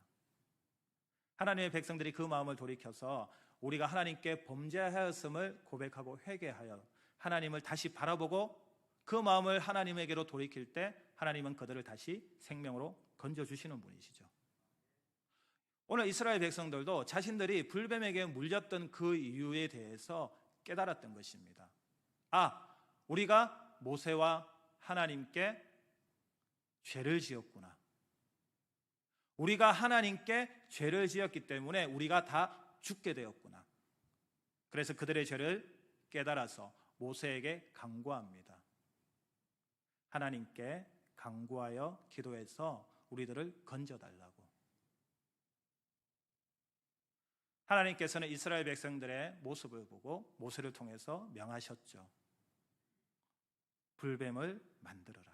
하나님의 백성들이 그 마음을 돌이켜서 우리가 하나님께 범죄하였음을 고백하고 회개하여 하나님을 다시 바라보고 그 마음을 하나님에게로 돌이킬 때 하나님은 그들을 다시 생명으로 건져주시는 분이시죠. 오늘 이스라엘 백성들도 자신들이 불뱀에게 물렸던 그 이유에 대해서 깨달았던 것입니다. 우리가 모세와 하나님께 죄를 지었구나. 우리가 하나님께 죄를 지었기 때문에 우리가 다 죽게 되었구나. 그래서 그들의 죄를 깨달아서 모세에게 간구합니다. 하나님께 간구하여 기도해서 우리들을 건져달라고. 하나님께서는 이스라엘 백성들의 모습을 보고 모세를 통해서 명하셨죠. 불뱀을 만들어라.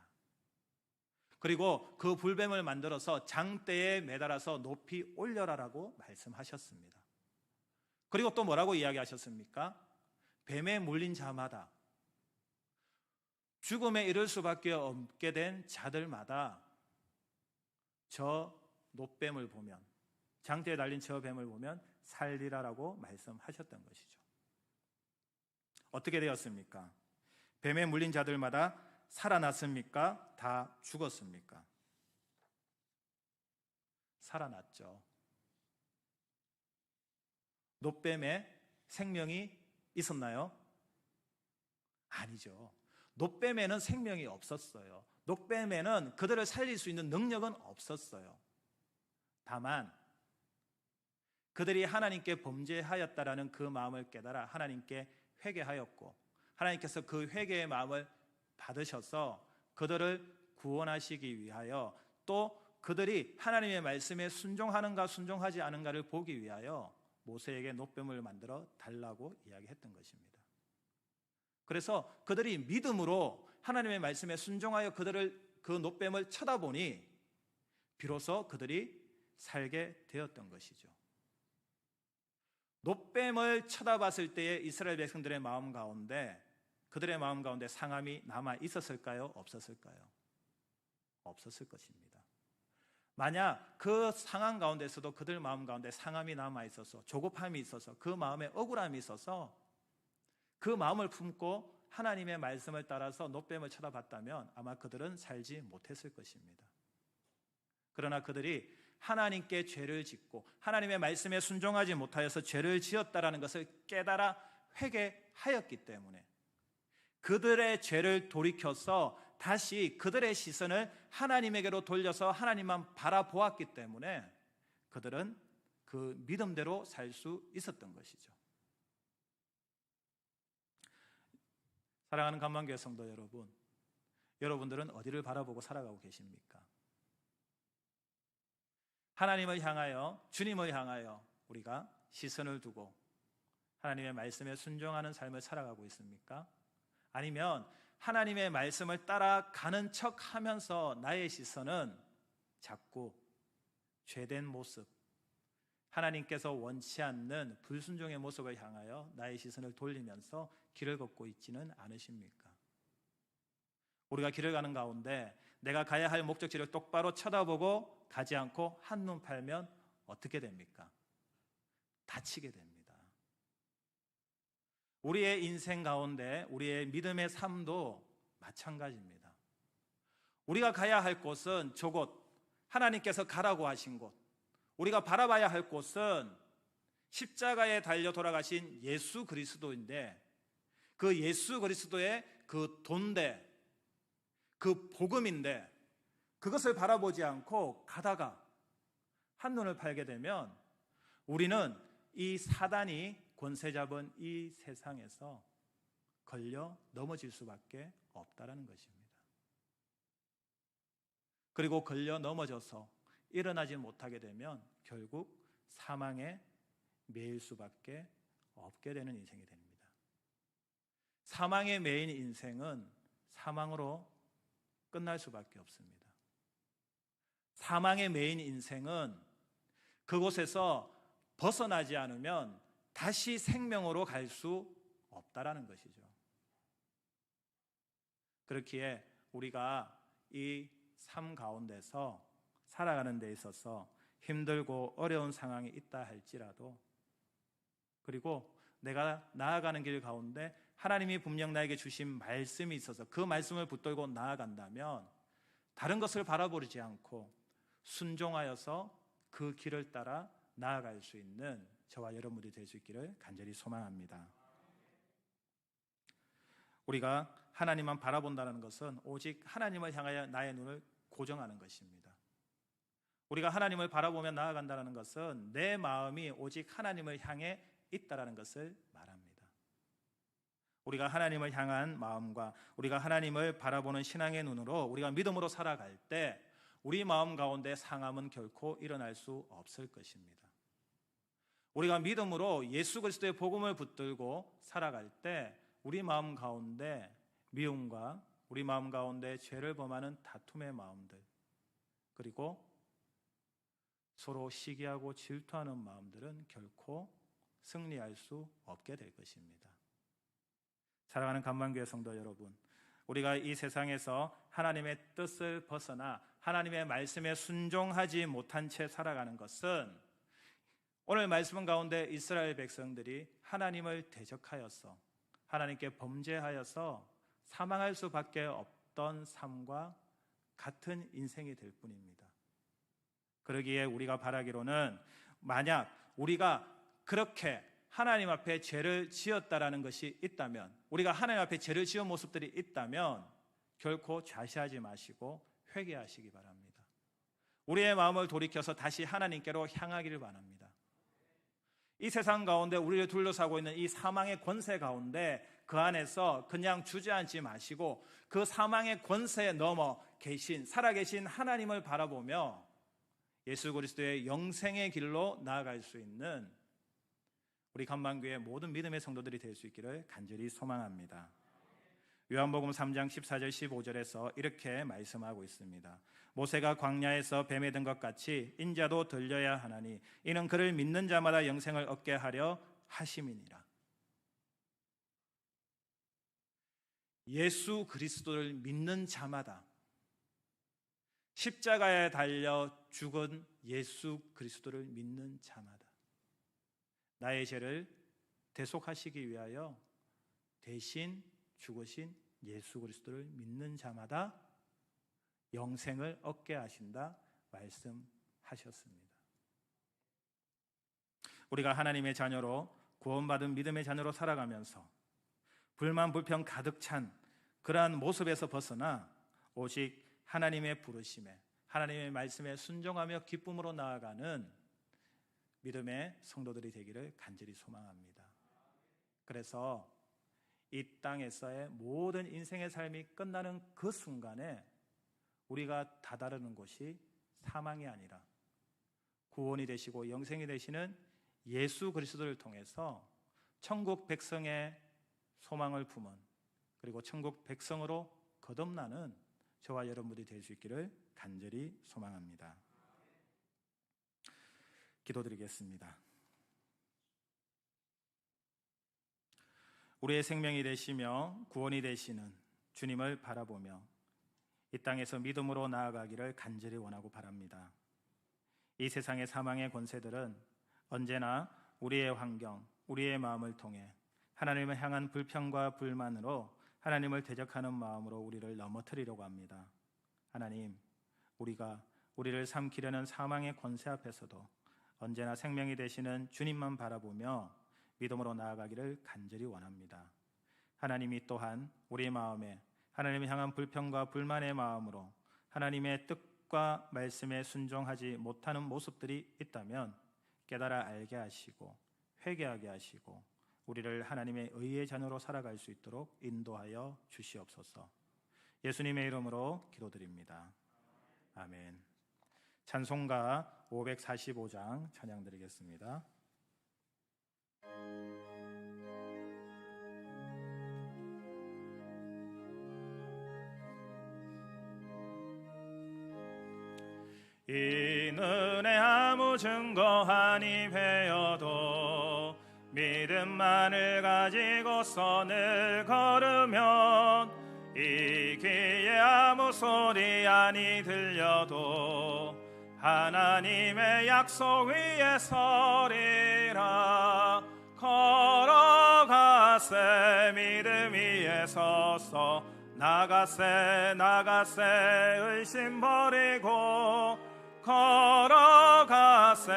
그리고 그 불뱀을 만들어서 장대에 매달아서 높이 올려라라고 말씀하셨습니다. 그리고 또 뭐라고 이야기하셨습니까? 뱀에 물린 자마다, 죽음에 이를 수밖에 없게 된 자들마다 저 노뱀을 보면, 장대에 달린 저 뱀을 보면 살리라라고 말씀하셨던 것이죠. 어떻게 되었습니까? 뱀에 물린 자들마다 살아났습니까? 다 죽었습니까? 살아났죠. 노뱀에 생명이 있었나요? 아니죠. 노뱀에는 생명이 없었어요. 노뱀에는 그들을 살릴 수 있는 능력은 없었어요. 다만 그들이 하나님께 범죄하였다라는 그 마음을 깨달아 하나님께 회개하였고, 하나님께서 그 회개의 마음을 받으셔서 그들을 구원하시기 위하여, 또 그들이 하나님의 말씀에 순종하는가 순종하지 않은가를 보기 위하여 모세에게 노뱀을 만들어 달라고 이야기했던 것입니다. 그래서 그들이 믿음으로 하나님의 말씀에 순종하여 그 노뱀을 쳐다보니 비로소 그들이 살게 되었던 것이죠. 노뱀을 쳐다봤을 때의 이스라엘 백성들의 마음 가운데, 그들의 마음 가운데 상함이 남아 있었을까요? 없었을까요? 없었을 것입니다. 만약 그 상황 가운데서도 그들 마음 가운데 상함이 남아 있어서, 조급함이 있어서, 그 마음에 억울함이 있어서 그 마음을 품고 하나님의 말씀을 따라서 노뱀을 쳐다봤다면 아마 그들은 살지 못했을 것입니다. 그러나 그들이 하나님께 죄를 짓고 하나님의 말씀에 순종하지 못하여서 죄를 지었다라는 것을 깨달아 회개하였기 때문에, 그들의 죄를 돌이켜서 다시 그들의 시선을 하나님에게로 돌려서 하나님만 바라보았기 때문에 그들은 그 믿음대로 살 수 있었던 것이죠. 사랑하는 간만교회 성도 여러분, 여러분들은 어디를 바라보고 살아가고 계십니까? 하나님을 향하여, 주님을 향하여 우리가 시선을 두고 하나님의 말씀에 순종하는 삶을 살아가고 있습니까? 아니면 하나님의 말씀을 따라가는 척 하면서 나의 시선은 자꾸 죄된 모습, 하나님께서 원치 않는 불순종의 모습을 향하여 나의 시선을 돌리면서 길을 걷고 있지는 않으십니까? 우리가 길을 가는 가운데 내가 가야 할 목적지를 똑바로 쳐다보고 가지 않고 한눈 팔면 어떻게 됩니까? 다치게 됩니다. 우리의 인생 가운데 우리의 믿음의 삶도 마찬가지입니다. 우리가 가야 할 곳은 저곳, 하나님께서 가라고 하신 곳, 우리가 바라봐야 할 곳은 십자가에 달려 돌아가신 예수 그리스도인데, 그 예수 그리스도의 그 돈대, 그 복음인데, 그것을 바라보지 않고 가다가 한눈을 팔게 되면 우리는 이 사단이 권세 잡은 이 세상에서 걸려 넘어질 수밖에 없다라는 것입니다. 그리고 걸려 넘어져서 일어나지 못하게 되면 결국 사망에 매일 수밖에 없게 되는 인생이 됩니다. 사망에 매인 인생은 사망으로 끝날 수밖에 없습니다. 사망에 매인 인생은 그곳에서 벗어나지 않으면 다시 생명으로 갈 수 없다라는 것이죠. 그렇기에 우리가 이 삶 가운데서 살아가는 데 있어서 힘들고 어려운 상황이 있다 할지라도, 그리고 내가 나아가는 길 가운데 하나님이 분명 나에게 주신 말씀이 있어서 그 말씀을 붙들고 나아간다면 다른 것을 바라보지 않고 순종하여서 그 길을 따라 나아갈 수 있는 저와 여러분들이 될 수 있기를 간절히 소망합니다. 우리가 하나님만 바라본다는 것은 오직 하나님을 향하여 나의 눈을 고정하는 것입니다. 우리가 하나님을 바라보며 나아간다는 것은 내 마음이 오직 하나님을 향해 있다라는 것을 말합니다. 우리가 하나님을 향한 마음과 우리가 하나님을 바라보는 신앙의 눈으로 우리가 믿음으로 살아갈 때 우리 마음 가운데 상함은 결코 일어날 수 없을 것입니다. 우리가 믿음으로 예수 그리스도의 복음을 붙들고 살아갈 때 우리 마음 가운데 미움과 우리 마음 가운데 죄를 범하는 다툼의 마음들, 그리고 서로 시기하고 질투하는 마음들은 결코 승리할 수 없게 될 것입니다. 사랑하는 간만교회 성도 여러분, 우리가 이 세상에서 하나님의 뜻을 벗어나 하나님의 말씀에 순종하지 못한 채 살아가는 것은 오늘 말씀 가운데 이스라엘 백성들이 하나님을 대적하여서 하나님께 범죄하여서 사망할 수밖에 없던 삶과 같은 인생이 될 뿐입니다. 그러기에 우리가 바라기로는 만약 우리가 그렇게 하나님 앞에 죄를 지었다라는 것이 있다면, 우리가 하나님 앞에 죄를 지은 모습들이 있다면 결코 좌시하지 마시고 회개하시기 바랍니다. 우리의 마음을 돌이켜서 다시 하나님께로 향하기를 바랍니다. 이 세상 가운데 우리를 둘러싸고 있는 이 사망의 권세 가운데 그 안에서 그냥 주저앉지 마시고 그 사망의 권세에 넘어 계신 살아계신 하나님을 바라보며 예수 그리스도의 영생의 길로 나아갈 수 있는 우리 간만교회 모든 믿음의 성도들이 될 수 있기를 간절히 소망합니다. 요한복음 3장 14절 15절에서 이렇게 말씀하고 있습니다. 모세가 광야에서 뱀에 든 것 같이 인자도 들려야 하나니 이는 그를 믿는 자마다 영생을 얻게 하려 하심이니라. 예수 그리스도를 믿는 자마다, 십자가에 달려 죽은 예수 그리스도를 믿는 자마다 나의 죄를 대속하시기 위하여 대신 죽으신 예수 그리스도를 믿는 자마다 영생을 얻게 하신다 말씀하셨습니다. 우리가 하나님의 자녀로 구원받은 믿음의 자녀로 살아가면서 불만 불평 가득 찬 그러한 모습에서 벗어나 오직 하나님의 부르심에 하나님의 말씀에 순종하며 기쁨으로 나아가는 믿음의 성도들이 되기를 간절히 소망합니다. 그래서 이 땅에서의 모든 인생의 삶이 끝나는 그 순간에 우리가 다다르는 곳이 사망이 아니라 구원이 되시고 영생이 되시는 예수 그리스도를 통해서 천국 백성의 소망을 품은, 그리고 천국 백성으로 거듭나는 저와 여러분들이 될 수 있기를 간절히 소망합니다. 기도드리겠습니다. 우리의 생명이 되시며 구원이 되시는 주님을 바라보며 이 땅에서 믿음으로 나아가기를 간절히 원하고 바랍니다. 이 세상의 사망의 권세들은 언제나 우리의 환경, 우리의 마음을 통해 하나님을 향한 불평과 불만으로 하나님을 대적하는 마음으로 우리를 넘어뜨리려고 합니다. 하나님, 우리가 우리를 삼키려는 사망의 권세 앞에서도 언제나 생명이 되시는 주님만 바라보며 믿음으로 나아가기를 간절히 원합니다. 하나님이 또한 우리 마음에 하나님을 향한 불평과 불만의 마음으로 하나님의 뜻과 말씀에 순종하지 못하는 모습들이 있다면 깨달아 알게 하시고 회개하게 하시고 우리를 하나님의 의의 자녀로 살아갈 수 있도록 인도하여 주시옵소서. 예수님의 이름으로 기도드립니다. 아멘. 찬송가 545장 찬양 드리겠습니다. 이 눈에 아무 증거 아니 배어도 믿음만을 가지고서 늘 걸으면 이 귀에 아무 소리 아니 들려도 하나님의 약속 위에 서리라. 걸어가세 믿음 위에 서서 나가세 의심 버리고 걸어가세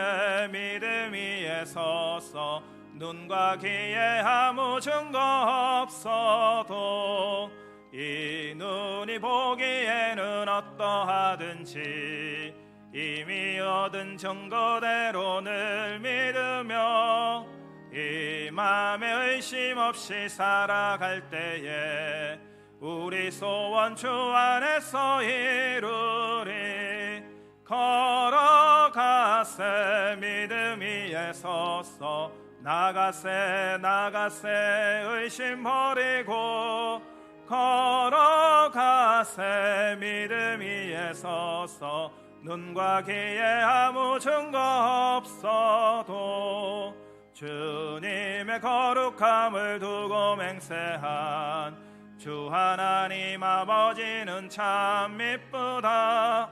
믿음 위에 서서 눈과 귀에 아무 증거 없어도 이 눈이 보기에는 어떠하든지 이미 얻은 증거대로 늘 믿으며 이 맘에 의심 없이 살아갈 때에 우리 소원 주 안에서 이루리. 걸어가세 믿음 위에 서서 나가세 의심 버리고 걸어가세 믿음 위에 서서 눈과 귀에 아무 증거 없어도 주님의 거룩함을 두고 맹세한 주 하나님 아버지는 참 미쁘다.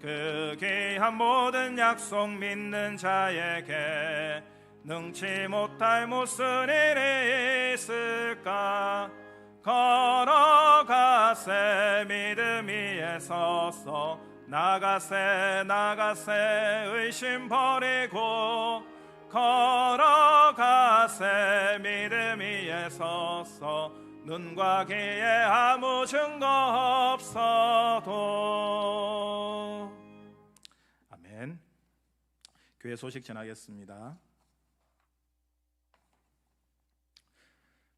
그 귀한 모든 약속 믿는 자에게 능치 못할 무슨 일이 있을까. 걸어가세 믿음 위에 서서 나가세 의심 버리고 걸어가세 믿음 위에 서서 눈과 귀에 아무 증거 없어도. 아멘. 교회 소식 전하겠습니다.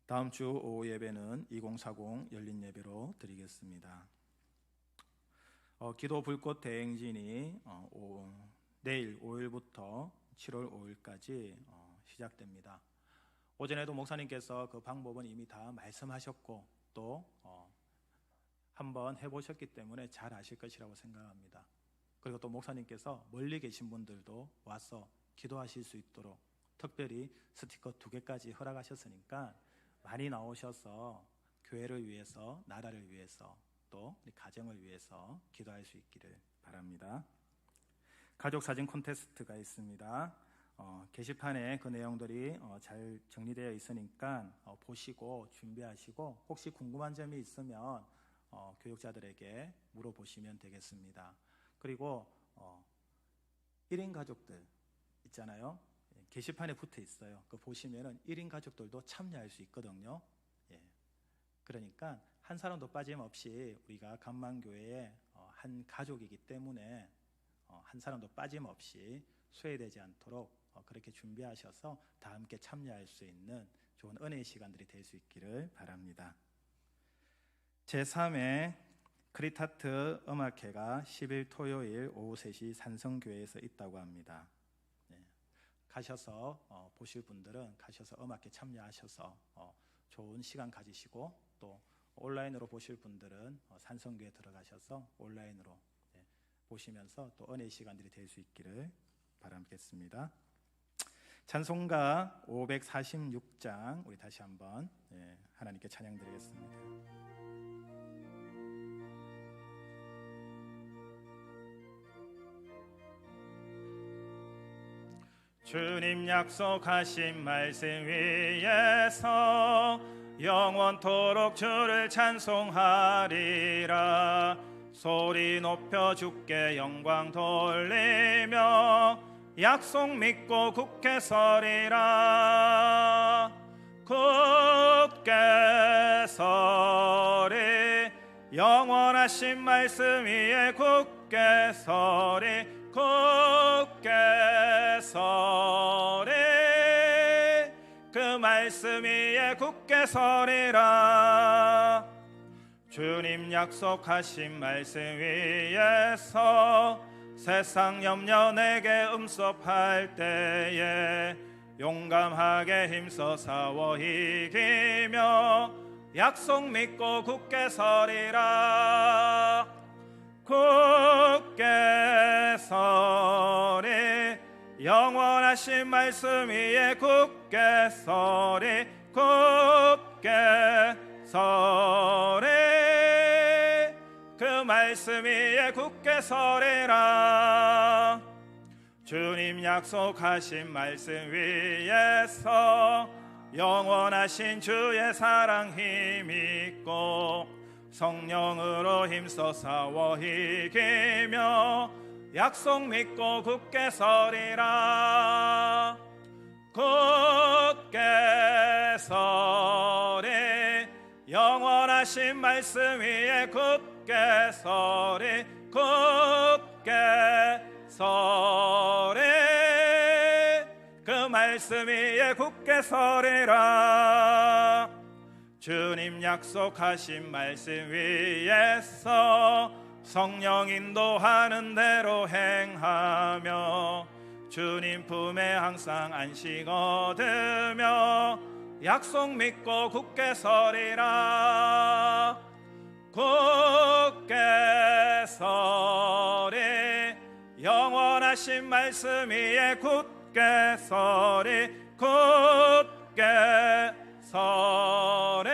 다음 주 오후 예배는 2040 열린 예배로 드리겠습니다. 기도 불꽃 대행진이 내일 5일부터 7월 5일까지 시작됩니다. 오전에도 목사님께서 그 방법은 이미 다 말씀하셨고 또 한번 해보셨기 때문에 잘 아실 것이라고 생각합니다. 그리고 또 목사님께서 멀리 계신 분들도 와서 기도하실 수 있도록 특별히 스티커 2개까지 허락하셨으니까 많이 나오셔서 교회를 위해서, 나라를 위해서, 또 우리 가정을 위해서 기도할 수 있기를 바랍니다. 가족 사진 콘테스트가 있습니다. 게시판에 그 내용들이 잘 정리되어 있으니까 보시고 준비하시고 혹시 궁금한 점이 있으면 교육자들에게 물어보시면 되겠습니다. 그리고 1인 가족들 있잖아요. 게시판에 붙어 있어요. 그 보시면은 1인 가족들도 참여할 수 있거든요. 그러니까 한 사람도 빠짐없이 우리가 감만교회의 한 가족이기 때문에 한 사람도 빠짐없이 소외되지 않도록 그렇게 준비하셔서 다 함께 참여할 수 있는 좋은 은혜의 시간들이 될 수 있기를 바랍니다. 제3회 크리타트 음악회가 10일 토요일 오후 3시 산성교회에서 있다고 합니다. 가셔서 보실 분들은 가셔서 음악회 참여하셔서 좋은 시간 가지시고 또 온라인으로 보실 분들은 산성교회 들어가셔서 온라인으로 보시면서 또 은혜의 시간들이 될 수 있기를 바라겠습니다. 찬송가 546장 우리 다시 한번 하나님께 찬양 드리겠습니다. 주님 약속하신 말씀 위에서 영원토록 주를 찬송하리라. 소리 높여 주께 영광 돌리며 약속 믿고 굳게 서리라. 굳게 서리 영원하신 말씀 위에 굳게 서리. 굳게 서리 그 말씀 위에 굳게 서리라. 주님 약속하신 말씀 위에서 세상 염려 내게 음습할 때에 용감하게 힘써 싸워 이기며 약속 믿고 굳게 서리라. 굳게 서리 영원하신 말씀 위에 굳게 서리. 굳게 서리 그 말씀 위에 굳게 서리라. 주님 약속하신 말씀 위에서 영원하신 주의 사랑 힘있고 성령으로 힘써 싸워 이기며 약속 믿고 굳게 서리라. 굳게 서리. 영원하신 말씀 위에 굳게 서리. 굳게 서리. 그 말씀 위에 굳게 서리라. 주님 약속하신 말씀 위에서 성령 인도하는 대로 행하며 주님 품에 항상 안식 얻으며 약속 믿고 굳게 서리라. 굳게 서리. 영원하신 말씀 위에 굳게 서리. 굳게 서리.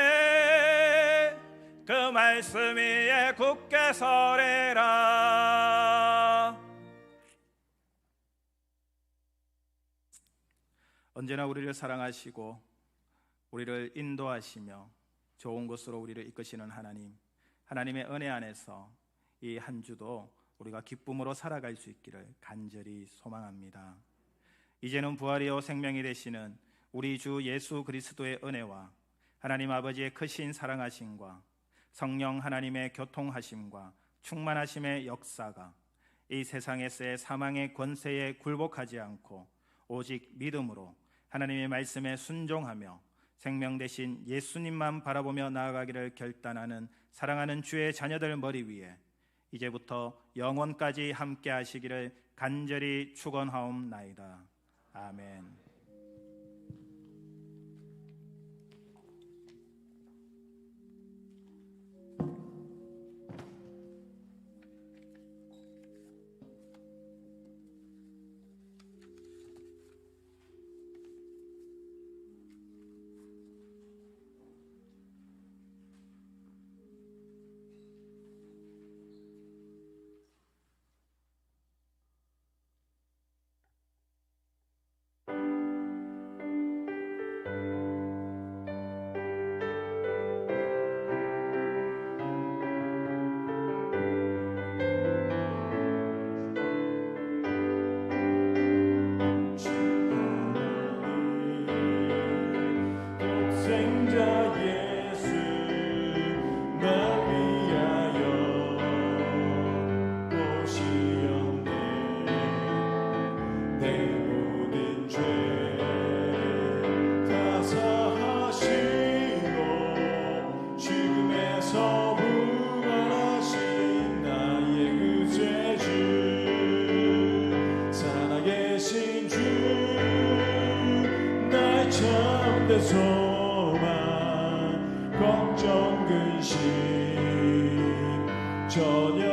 그 말씀 위에 굳게 서리라. 언제나 우리를 사랑하시고 우리를 인도하시며 좋은 곳으로 우리를 이끄시는 하나님, 하나님의 은혜 안에서 이 한 주도 우리가 기쁨으로 살아갈 수 있기를 간절히 소망합니다. 이제는 부활이요 생명이 되시는 우리 주 예수 그리스도의 은혜와 하나님 아버지의 크신 사랑하심과 성령 하나님의 교통하심과 충만하심의 역사가 이 세상에서의 사망의 권세에 굴복하지 않고 오직 믿음으로 하나님의 말씀에 순종하며 생명 되신 예수님만 바라보며 나아가기를 결단하는 사랑하는 주의 자녀들 머리 위에 이제부터 영원까지 함께 하시기를 간절히 축원하옵나이다. 아멘. 소망 걱정 근심 전혀